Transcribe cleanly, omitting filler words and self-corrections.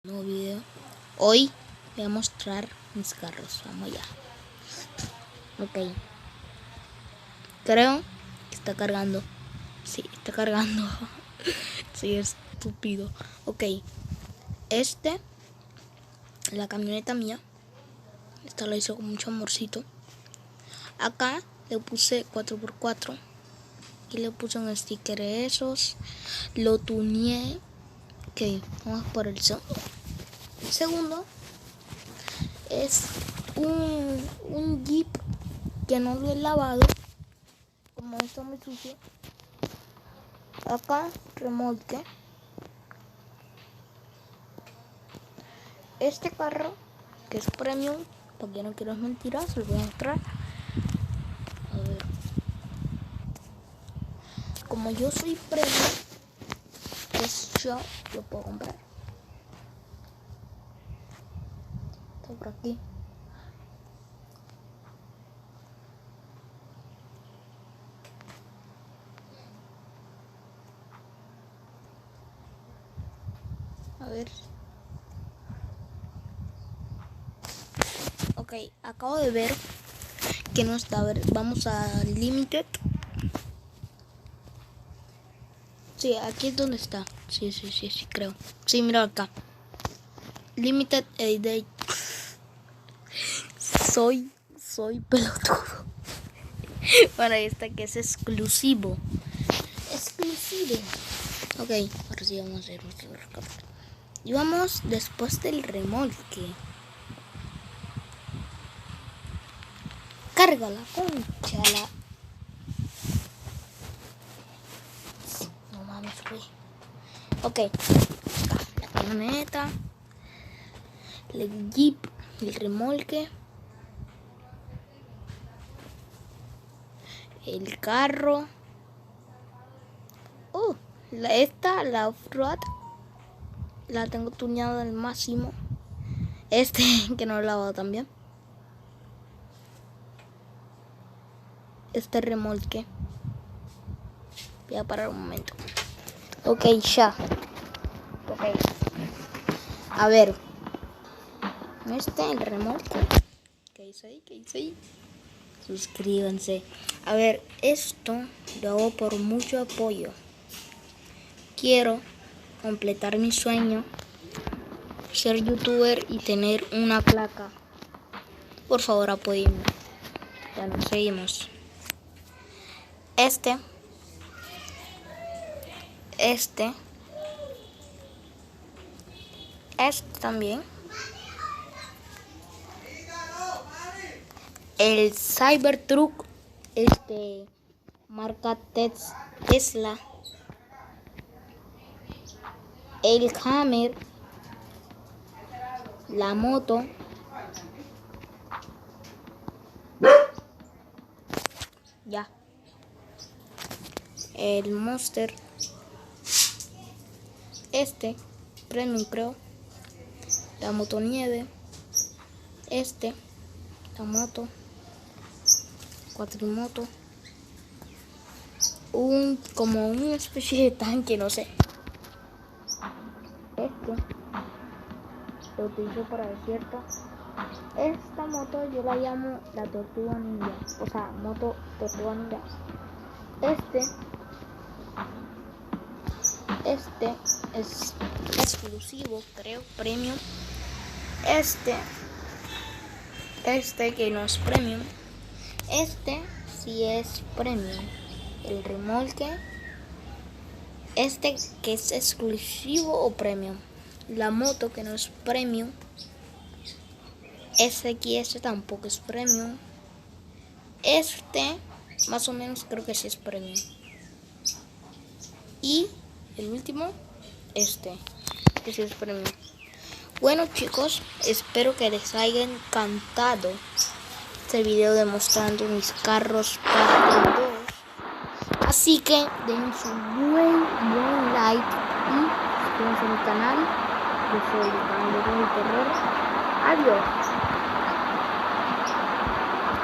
Nuevo video. Hoy voy a mostrar mis carros. Vamos allá. Ok. Creo que está cargando. Sí, está cargando. Sí, estúpido. Ok. La camioneta mía. Esta la hice con mucho amorcito. Acá le puse 4x4. Y le puse un sticker de esos. Lo tuneé. Ok, vamos por el segundo. El segundo es un Jeep que no lo he lavado, como está muy sucio. Acá remolque. Este carro que es premium, porque no quiero mentiras, se lo voy a mostrar. A ver. Como yo soy premium, pues yo lo puedo comprar. Está por aquí. A ver. Ok, acabo de ver que no está. A ver, vamos a Limited. Sí, aquí es donde está. Sí, creo. Sí, mira acá. Limited Edition. Soy pelotudo. Bueno, esta que es exclusivo. Ok, ahora sí vamos a hacer nuestro recap. Y vamos después del remolque. Carga la concha, no mames, güey. Ok, acá, la camioneta, el Jeep, el remolque, el carro. La off-road la tengo tuneada al máximo. Que no lo he lavado también. Este remolque. Voy a parar un momento. Ok, ya. Ok. A ver. El remolque. ¿Qué hice ahí? Suscríbanse. A ver, esto lo hago por mucho apoyo. Quiero completar mi sueño, ser youtuber y tener una placa. Por favor, apóyenme. Ya nos seguimos. Este también. El Cybertruck, marca Tesla. El Hammer, la moto, ya. El Monster, Premium creo. La moto nieve, la moto, cuatrimoto, como una especie de tanque, no sé. Lo utilizo para desierto. Esta moto yo la llamo la Tortuga Ninja, o sea, moto Tortuga Ninja. Este es exclusivo, creo, premium. Que no es premium. Sí es premium. El remolque. Que es exclusivo o premium. La moto que no es premium. Este tampoco es premium. Más o menos creo que sí es premium. Y el último, que sí es premium. Bueno, chicos, espero que les haya encantado este video demostrando mis carros parte 2. Así que den su buen like y suscríbanse a mi canal. Yo soy el canal de Terror. Adiós.